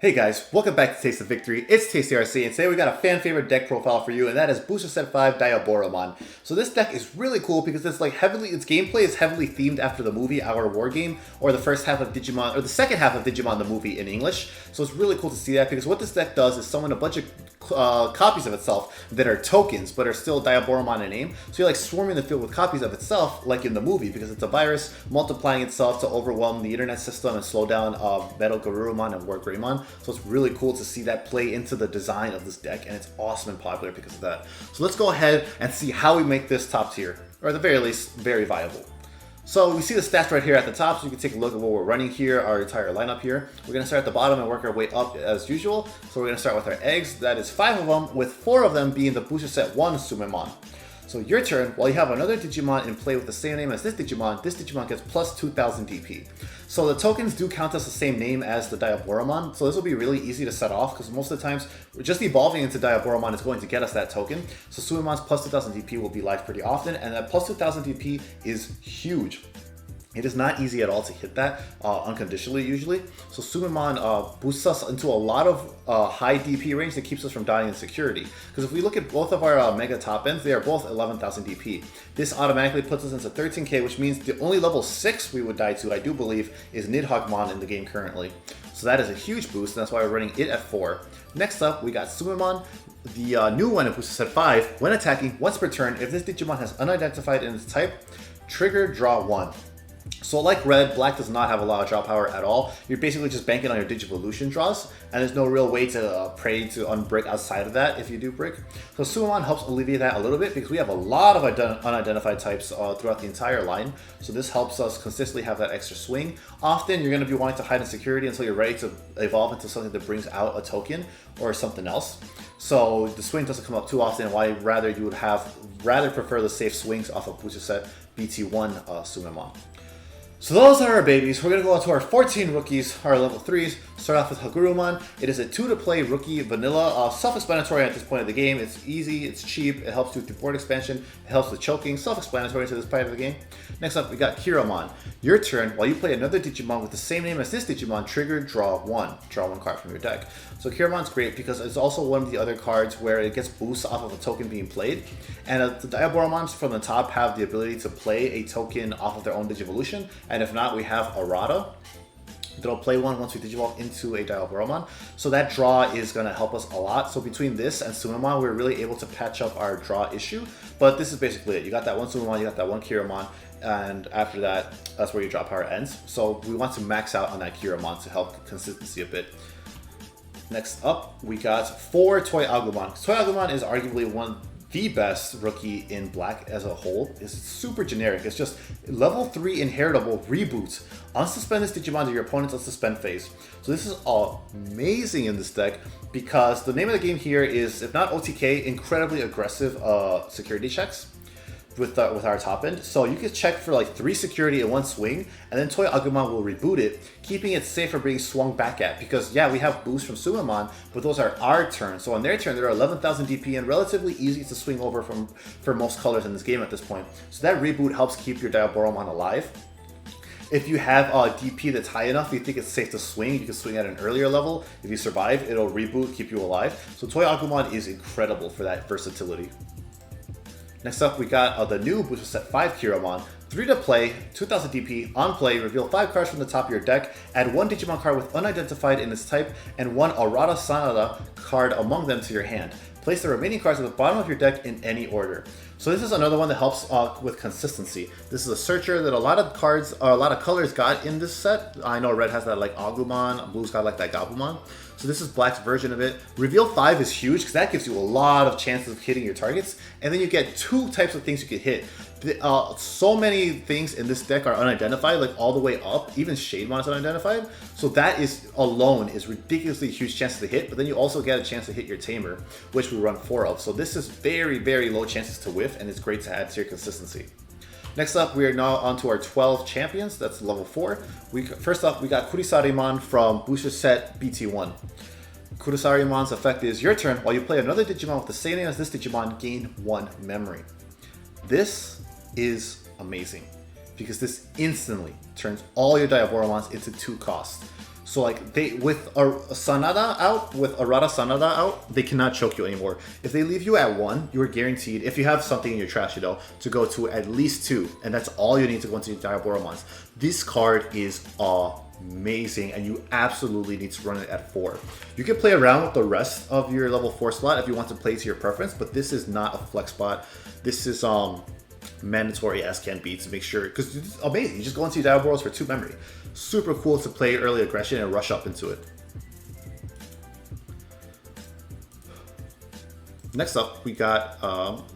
Hey guys, welcome back to Taste of Victory. It's Tasty RC, and today we got a fan favorite deck profile for you, and that is Booster Set 5 Diaboromon. So this deck is really cool because its gameplay is heavily themed after the movie Our War Game, or the first half of Digimon, or the second half of Digimon the movie in English. So it's really cool to see that because what this deck does is summon a bunch of copies of itself that are tokens but are still Diaboromon in name. So you're like swarming the field with copies of itself like in the movie because it's a virus multiplying itself to overwhelm the internet system and slow down Metal Garurumon and WaruMonzaemon. So it's really cool to see that play into the design of this deck, and it's awesome and popular because of that. So let's go ahead and see how we make this top tier, or at the very least, very viable. So we see the stats right here at the top, so you can take a look at what we're running here, our entire lineup here. We're going to start at the bottom and work our way up as usual. So we're going to start with our eggs. That is 5 of them, with 4 of them being the Booster Set 1 Tsumemon. So your turn, while you have another Digimon in play with the same name as this Digimon gets plus 2000 DP. So the tokens do count as the same name as the Diaboromon, so this will be really easy to set off because most of the times just evolving into Diaboromon is going to get us that token. So Tsumemon's plus 2000 DP will be live pretty often, and that plus 2000 DP is huge. It is not easy at all to hit that unconditionally usually. So Tsumemon boosts us into a lot of high DP range that keeps us from dying in security. Because if we look at both of our Mega top ends, they are both 11,000 DP. This automatically puts us into 13k, which means the only level 6 we would die to, I do believe, is Hagurumon in the game currently. So that is a huge boost, and that's why we're running it at 4. Next up, we got Tsumemon, the new one in Booster Set 5. When attacking, once per turn, if this Digimon has unidentified in its type, trigger draw 1. So like red, black does not have a lot of draw power at all. You're basically just banking on your Digivolution draws, and there's no real way to pray to unbrick outside of that if you do brick. So Tsumemon helps alleviate that a little bit because we have a lot of unidentified types throughout the entire line. So this helps us consistently have that extra swing. Often you're going to be wanting to hide in security until you're ready to evolve into something that brings out a token or something else. So the swing doesn't come up too often, why rather you would rather prefer the safe swings off of Booster Set BT1 Tsumemon. So those are our babies. We're going to go on to our 14 rookies, our level 3s. Start off with Hagurumon. It is a 2-to-play rookie vanilla, self-explanatory at this point of the game. It's easy, it's cheap, it helps with the board expansion, it helps with choking, self-explanatory to this part of the game. Next up, we got Keramon. Your turn, while you play another Digimon with the same name as this Digimon, trigger draw 1. Draw 1 card from your deck. So Keramon's great because it's also one of the other cards where it gets boosts off of a token being played. And the Diaboromons from the top have the ability to play a token off of their own Digivolution. And if not, we have Arata that'll play one once we Digivolve into a Diaboromon. So that draw is going to help us a lot. So between this and Tsumemon, we're really able to patch up our draw issue. But this is basically it. You got that one Tsumemon, you got that one Keramon, and after that, that's where your draw power ends. So we want to max out on that Keramon to help consistency a bit. Next up, we got 4 ToyAgumon. ToyAgumon is arguably one of the best rookie in black as a whole. It's super generic. It's just level 3 inheritable reboot. Unsuspend this Digimon to your opponent's unsuspend phase. So this is amazing in this deck because the name of the game here is, if not OTK, incredibly aggressive security checks with our top end. So you can check for like 3 security in one swing, and then ToyAgumon will reboot it, keeping it safe from being swung back at. Because yeah, we have boosts from Tsumemon, but those are our turns. So on their turn, they're 11,000 DP and relatively easy to swing over for most colors in this game at this point. So that reboot helps keep your Diaboromon alive. If you have DP that's high enough, you think it's safe to swing, you can swing at an earlier level. If you survive, it'll reboot, keep you alive. So ToyAgumon is incredible for that versatility. Next up, we got the new Booster Set 5 Keramon. 3 to play, 2000 DP, on play, reveal 5 cards from the top of your deck, add 1 Digimon card with unidentified in its type, and 1 Arata Sanada card among them to your hand. Place the remaining cards at the bottom of your deck in any order. So this is another one that helps with consistency. This is a searcher that a lot of colors got in this set. I know red has that like Agumon, blue's got like that Gabumon. So this is black's version of it. Reveal 5 is huge because that gives you a lot of chances of hitting your targets. And then you get 2 types of things you can hit. So many things in this deck are unidentified, like all the way up. Even Shademon is unidentified. So that is alone is ridiculously huge chances to hit. But then you also get a chance to hit your Tamer, which we run 4 of. So this is very, very low chances to whiff, and it's great to add to your consistency. Next up, we are now on to our 12 champions. That's level 4. First up, we got Kurisarimon from Booster Set BT1. Kurisarimon's effect is your turn. While you play another Digimon with the same name as this Digimon, gain 1 memory. This is amazing because this instantly turns all your Diaboromons into 2 costs. So like they with Sanada out, with Arata Sanada out, they cannot choke you anymore. If they leave you at 1, you are guaranteed, if you have something in your trash, you know, to go to at least 2, and that's all you need to go into your Diaboromons. This card is amazing, and you absolutely need to run it at 4. You can play around with the rest of your level 4 slot if you want to play to your preference, but this is not a flex spot. This is mandatory as can be to make sure, because it's amazing. You just go into your Diaboros for 2 memory. Super cool to play early aggression and rush up into it. Next up, we got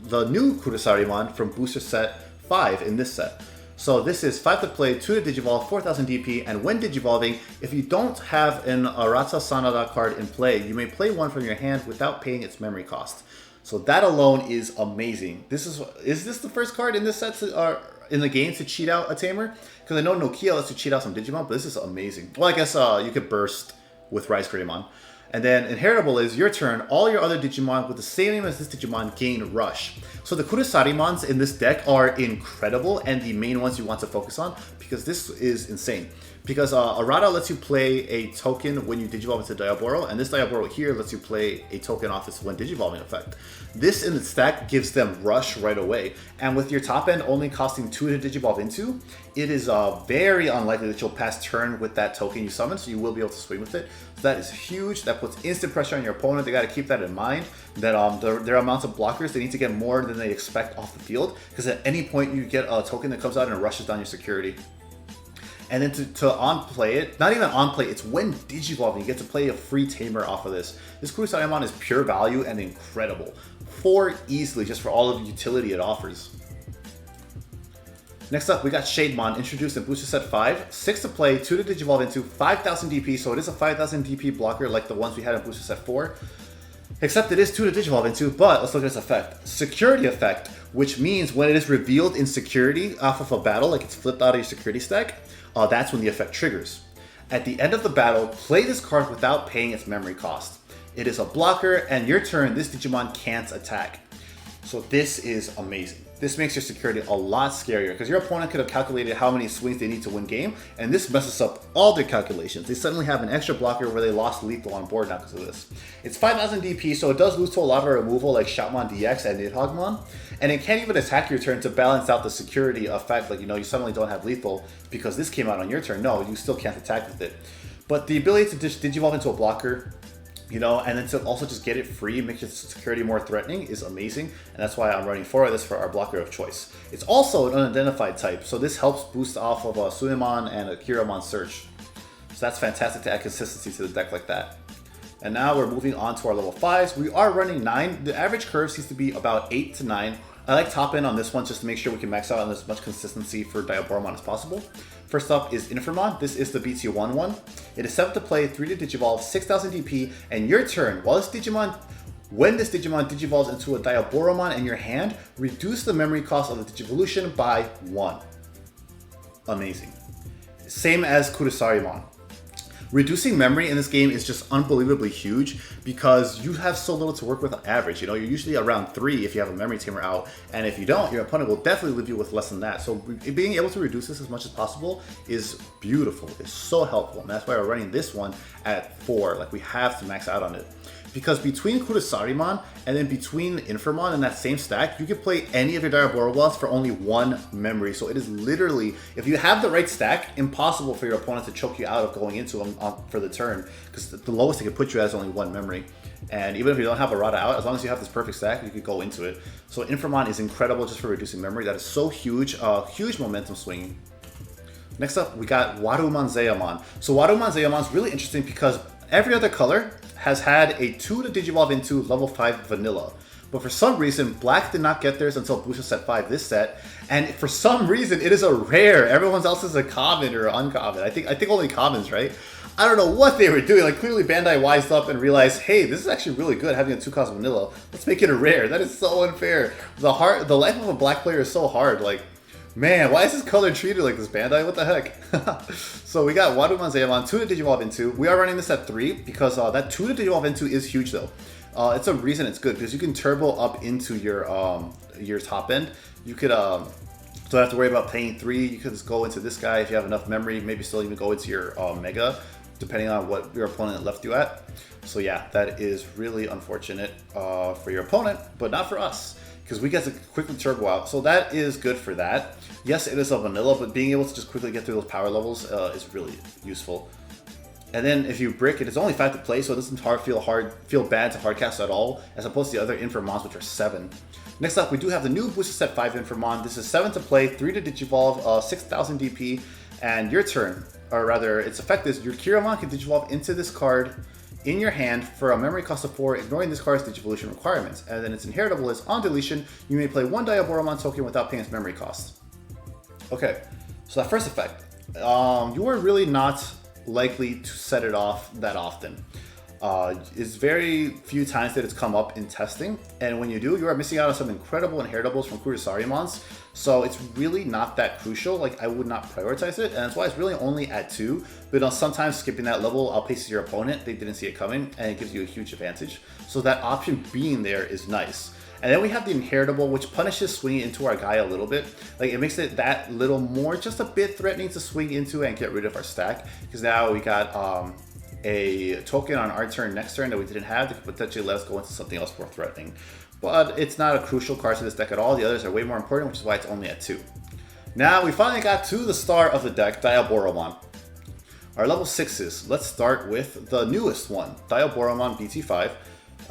the new Kurisarimon from Booster Set 5 in this set. So this is 5 to play, 2 to Digivolve, 4000 DP, and when Digivolving, if you don't have an Arata Sanada card in play, you may play one from your hand without paying its memory cost. So that alone is amazing. Is this the first card in this set in the game to cheat out a tamer? Because I know Nokia lets you cheat out some Digimon, but this is amazing. Well, I guess you could burst with Rise Greymon. And then Inheritable is your turn. All your other Digimon with the same name as this Digimon gain Rush. So the Kurisarimons in this deck are incredible, and the main ones you want to focus on, because this is insane. Because Arata lets you play a token when you Digivolve into Diaboro, and this Diaboro here lets you play a token off this when Digivolving effect. This in the stack gives them Rush right away, and with your top end only costing 2 to Digivolve into, it is very unlikely that you'll pass turn with that token you summon, so you will be able to swing with it. So that is huge. That puts instant pressure on your opponent. They got to keep that in mind, that their amounts of blockers, they need to get more than they expect off the field, because at any point you get a token that comes out and rushes down your security. And then to on-play it, not even on-play, it's when Digivolving, you get to play a free tamer off of this. This Kurisarimon is pure value and incredible. 4 easily, just for all of the utility it offers. Next up, we got Shademon, introduced in Booster Set 5. 6 to play, 2 to Digivolve into, 5000 DP, so it is a 5000 DP blocker like the ones we had in Booster Set 4. Except it is 2 to Digivolve into, but let's look at its effect. Security effect, which means when it is revealed in security off of a battle, like it's flipped out of your security stack, that's when the effect triggers. At the end of the battle, play this card without paying its memory cost. It is a blocker, and your turn, this Digimon can't attack. So this is amazing. This makes your security a lot scarier, because your opponent could have calculated how many swings they need to win game, and this messes up all their calculations. They suddenly have an extra blocker where they lost lethal on board now because of this. It's 5000 DP, so it does lose to a lot of removal like Shademon DX and Hagurumon, and it can't even attack your turn to balance out the security effect, like, you know, you suddenly don't have lethal because this came out on your turn. No, you still can't attack with it. But the ability to Digivolve into a blocker, you know, and then to also just get it free, make your security more threatening, is amazing. And that's why I'm running 4 of this for our blocker of choice. It's also an unidentified type, so this helps boost off of a Tsumemon and a Keramon search. So that's fantastic to add consistency to the deck like that. And now we're moving on to our level 5s. We are running 9. The average curve seems to be about 8 to 9. I like top end on this one just to make sure we can max out on as much consistency for Diaboromon as possible. First up is Infermon. This is the BT1 one. It is 7 to play, 3 to Digivolve, 6000 DP, and your turn. When this Digimon Digivolves into a Diaboromon in your hand, reduce the memory cost of the Digivolution by 1. Amazing. Same as Kurisarimon. Reducing memory in this game is just unbelievably huge because you have so little to work with on average. You know, you're usually around 3 if you have a memory tamer out, and if you don't, your opponent will definitely leave you with less than that. So being able to reduce this as much as possible is beautiful. It's so helpful, and that's why we're running this one at 4. Like, we have to max out on it. Because between Kurisarimon and then between Infermon in that same stack, you can play any of your Diaboromons for only 1 memory. So it is literally, if you have the right stack, impossible for your opponent to choke you out of going into them for the turn, because the lowest they can put you at is only 1 memory. And even if you don't have Arata out, as long as you have this perfect stack, you could go into it. So Infermon is incredible just for reducing memory. That is so huge, huge momentum swinging. Next up, we got WaruMonzaemon. So WaruMonzaemon is really interesting because every other color has had a 2 to Digivolve into level 5 vanilla. But for some reason, Black did not get theirs until Booster Set 5 this set. And for some reason, it is a rare. Everyone else is a common or uncommon. I think only commons, right? I don't know what they were doing. Like, clearly Bandai wised up and realized, hey, this is actually really good having a 2-cost vanilla. Let's make it a rare. That is so unfair. The life of a Black player is so hard. Like, man, why is this color treated like this, Bandai? What the heck? So we got WaruMonzaemon, 2 to Digivolve into. We are running this at 3 because that 2 to Digivolve into is huge though. It's a reason it's good because you can turbo up into your top end. You could don't have to worry about paying 3. You could just go into this guy if you have enough memory. Maybe still even go into your Mega depending on what your opponent left you at. So yeah, that is really unfortunate for your opponent, but not for us, because we get to quickly turbo out. So that is good for that. Yes, it is a vanilla, but being able to just quickly get through those power levels is really useful. And then if you brick, it is only 5 to play, so it doesn't feel bad to hardcast at all, as opposed to the other Infermons, which are 7. Next up, we do have the new Booster Set 5 Infermon. This is 7 to play, 3 to Digivolve, 6000 DP, and your turn, or rather, its effect is your Keramon can Digivolve into this card in your hand for a memory cost of 4, ignoring this card's Digivolution requirements. And then its inheritable is, on deletion, you may play 1 Diaboromon token without paying its memory cost. Okay, so that first effect, you are really not likely to set it off that often. It's very few times that it's come up in testing, and when you do, you are missing out on some incredible inheritables from Kurisarimons, so it's really not that crucial. Like, I would not prioritize it, and that's why it's really only at 2, but sometimes skipping that level outpaces your opponent. They didn't see it coming, and it gives you a huge advantage. So that option being there is nice. And then we have the inheritable, which punishes swinging into our guy a little bit. Like, it makes it that little more, just a bit threatening to swing into and get rid of our stack. Because now we got a token on our turn next turn that we didn't have that could potentially let us go into something else more threatening. But it's not a crucial card to this deck at all. The others are way more important, which is why it's only at 2. Now we finally got to the star of the deck, Diaboromon. Our level 6s. Let's start with the newest one, Diaboromon BT5.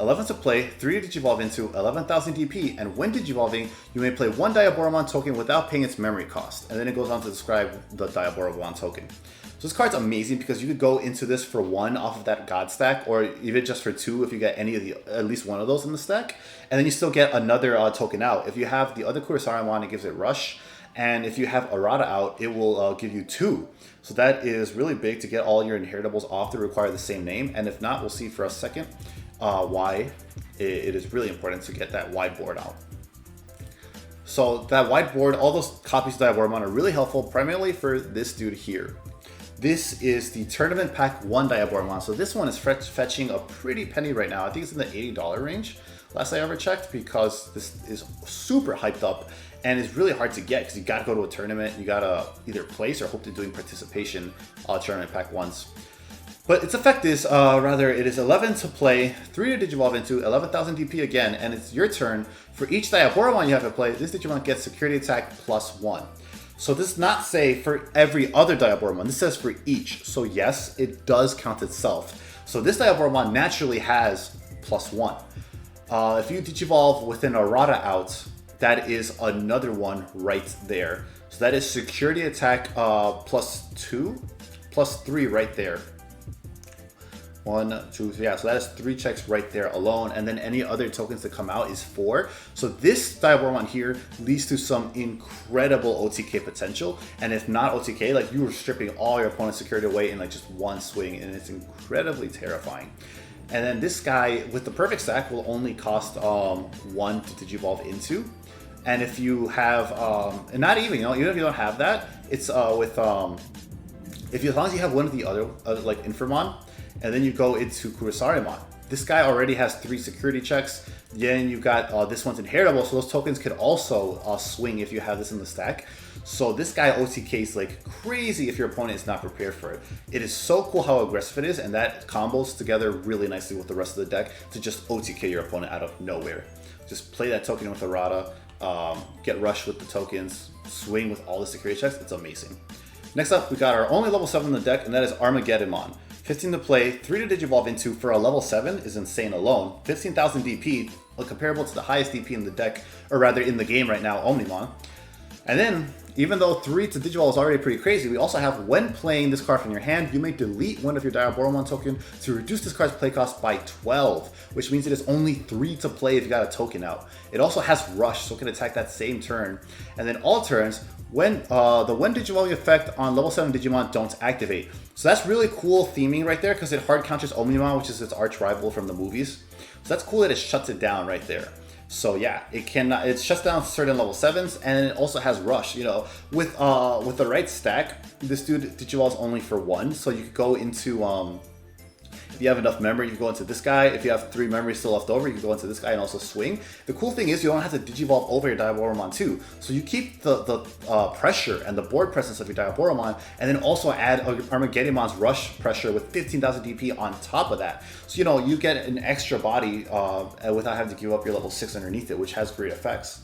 11 to play, 3 to Digivolve into, 11,000 DP, and when Digivolving, you may play 1 Diaboromon token without paying its memory cost. And then it goes on to describe the Diaboromon token. So this card's amazing because you could go into this for 1 off of that God stack, or even just for 2 if you get any of the, at least one of those in the stack, and then you still get another token out. If you have the other Kurisarimon, it gives it Rush, and if you have Arata out, it will give you 2. So that is really big to get all your inheritables off to require the same name, and if not, we'll see for a second why it is really important to get that wide board out. So that wide board, all those copies of Diaboromon are really helpful, primarily for this dude here. This is the Tournament Pack 1 Diaboromon. So this one is fetching a pretty penny right now. I think it's in the $80 range, last I ever checked, because this is super hyped up and it's really hard to get because you gotta go to a tournament, you gotta either place or hope to doing participation Tournament Pack 1s. But its effect is, it is 11 to play, 3 to Digivolve into, 11,000 DP again, and it's your turn. For each Diaboromon you have to play, this Digimon gets security attack +1. So this does not say for every other Diaboromon, this says for each. So yes, it does count itself. So this Diaboromon naturally has +1. If you Digivolve with an Arata out, that is another one right there. So that is security attack +2, +3 right there. 1, 2, 3, yeah, so that is 3 checks right there alone, and then any other tokens that come out is 4. So this Diaboromon here leads to some incredible OTK potential, and if not OTK, like you are stripping all your opponent's security away in like just one swing, and it's incredibly terrifying. And then this guy with the perfect stack will only cost 1 to Digivolve into, and if you have, and not even, even if you don't have that, it's with as long as you have one of the other like Infermon, and then you go into Kurisarimon. This guy already has 3 security checks. Then you got this one's inheritable, so those tokens could also swing if you have this in the stack. So this guy OTKs like crazy if your opponent is not prepared for it. It is so cool how aggressive it is, and that combos together really nicely with the rest of the deck to just OTK your opponent out of nowhere. Just play that token with Arata, get rushed with the tokens, swing with all the security checks. It's amazing. Next up, we got our only level 7 in the deck, and that is Armageddemon. 15 to play, 3 to Digivolve into for a level 7 is insane alone. 15,000 DP, comparable to the highest DP in the deck, or rather in the game right now, Omnimon. And then, even though 3 to Digivolve is already pretty crazy, we also have when playing this card from your hand, you may delete one of your Diaboromon token to reduce this card's play cost by 12, which means it is only 3 to play if you got a token out. It also has Rush, so it can attack that same turn. And then all turns, when when Digivolving effect on level 7 Digimon don't activate. So that's really cool theming right there, because it hard counters Omnimon, which is its arch rival from the movies. So that's cool that it shuts it down right there. So yeah, it shuts down certain level 7s, and it also has Rush. With the right stack, this dude Digivolves only for 1, so you could go into If you have enough memory, you can go into this guy. If you have 3 memory still left over, you can go into this guy and also swing. The cool thing is you don't have to Digivolve over your Diaboromon too. So you keep the pressure and the board presence of your Diaboromon, and then also add Armageddon's rush pressure with 15,000 DP on top of that. So you know, you get an extra body without having to give up your level 6 underneath it, which has great effects.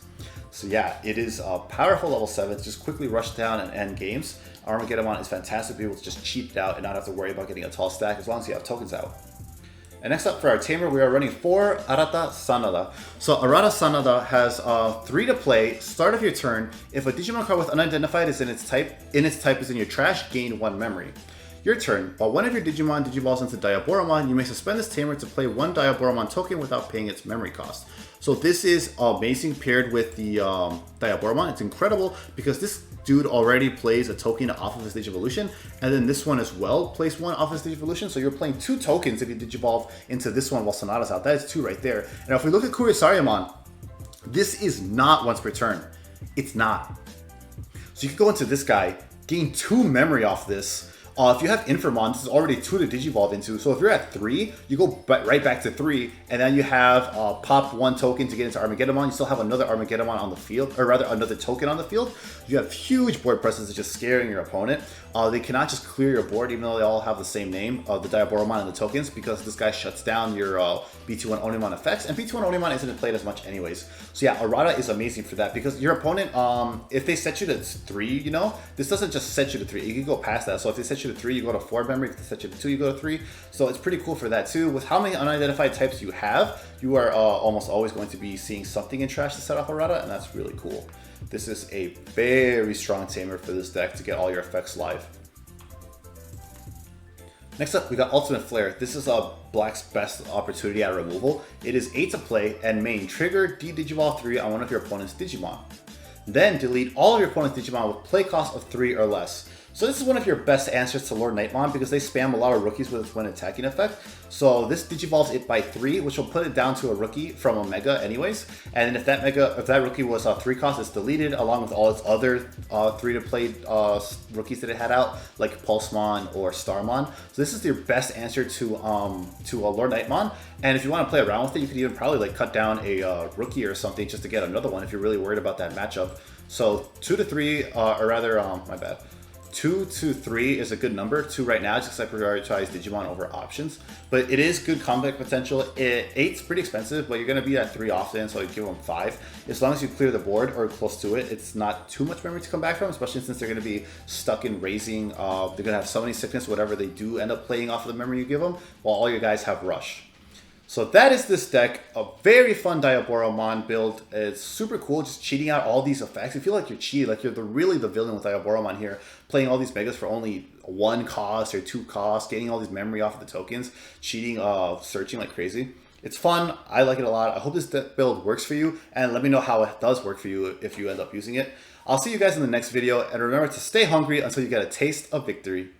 So yeah, it is a powerful level 7. Just quickly rush down and end games. Armageddemon is fantastic to be able to just cheat out and not have to worry about getting a tall stack as long as you have tokens out. And next up for our tamer, we are running 4 Arata Sanada. So Arata Sanada has 3 to play. Start of your turn. If a Digimon card with unidentified is in its type is in your trash, gain 1 memory. Your turn. While one of your Digimon digivolves into Diaboromon, you may suspend this tamer to play 1 Diaboromon token without paying its memory cost. So this is amazing paired with the Diaboromon. It's incredible because this dude already plays a token off of his Digivolution, and then this one as well plays 1 off his Digivolution. So you're playing 2 tokens if you Digivolve into this one while Sanada's out. That is 2 right there. And if we look at Kurisarimon, this is not once per turn. It's not. So you can go into this guy, gain 2 memory off this. If you have Infermon, this is already 2 to Digivolve into. So if you're at 3, you go right back to 3, and then you have pop 1 token to get into Armageddemon. You still have another Armageddemon on the field, or rather another token on the field. You have huge board presence, just scaring your opponent. They cannot just clear your board, even though they all have the same name, the Diaboromon and the tokens, because this guy shuts down your BT1 Onimon effects, and BT1 Onimon isn't played as much anyways. So yeah, Arata is amazing for that, because your opponent, if they set you to 3, you know, this doesn't just set you to 3, you can go past that. So if they set you to 3, you go to 4 memory. If they set you to 2, you go to 3. So it's pretty cool for that too. With how many unidentified types you have, you are almost always going to be seeing something in trash to set off Arata, and that's really cool. This is a very strong tamer for this deck to get all your effects live. Next up, we got Ultimate Flare. This is Black's best opportunity at removal. It is 8 to play, and main trigger D-Digivolve 3 on one of your opponent's Digimon. Then delete all of your opponent's Digimon with play cost of 3 or less. So this is one of your best answers to Lord Nightmon because they spam a lot of rookies with its when attacking effect. So this Digivolves it by 3, which will put it down to a rookie from a Mega anyways. And if that rookie was 3 cost, it's deleted along with all its other 3 to play rookies that it had out, like Pulsemon or Starmon. So this is your best answer to Lord Nightmon. And if you want to play around with it, you could even probably like cut down a rookie or something just to get another one if you're really worried about that matchup. So 2 to 3, or rather, my bad. 2 to 3 is a good number. 2 right now, just because I prioritize Digimon over options. But it is good comeback potential. 8's pretty expensive, but you're going to be at 3 often, so I give them 5. As long as you clear the board or close to it, it's not too much memory to come back from, especially since they're going to be stuck in raising. They're going to have so many sickness, whatever they do end up playing off of the memory you give them, while all your guys have rush. So that is this deck, a very fun Diaboromon build. It's super cool, just cheating out all these effects. You feel like you're cheating, like you're really the villain with Diaboromon here, playing all these megas for only 1 cost or 2 costs, getting all these memory off of the tokens, cheating, searching like crazy. It's fun, I like it a lot. I hope this build works for you, and let me know how it does work for you if you end up using it. I'll see you guys in the next video, and remember to stay hungry until you get a taste of victory.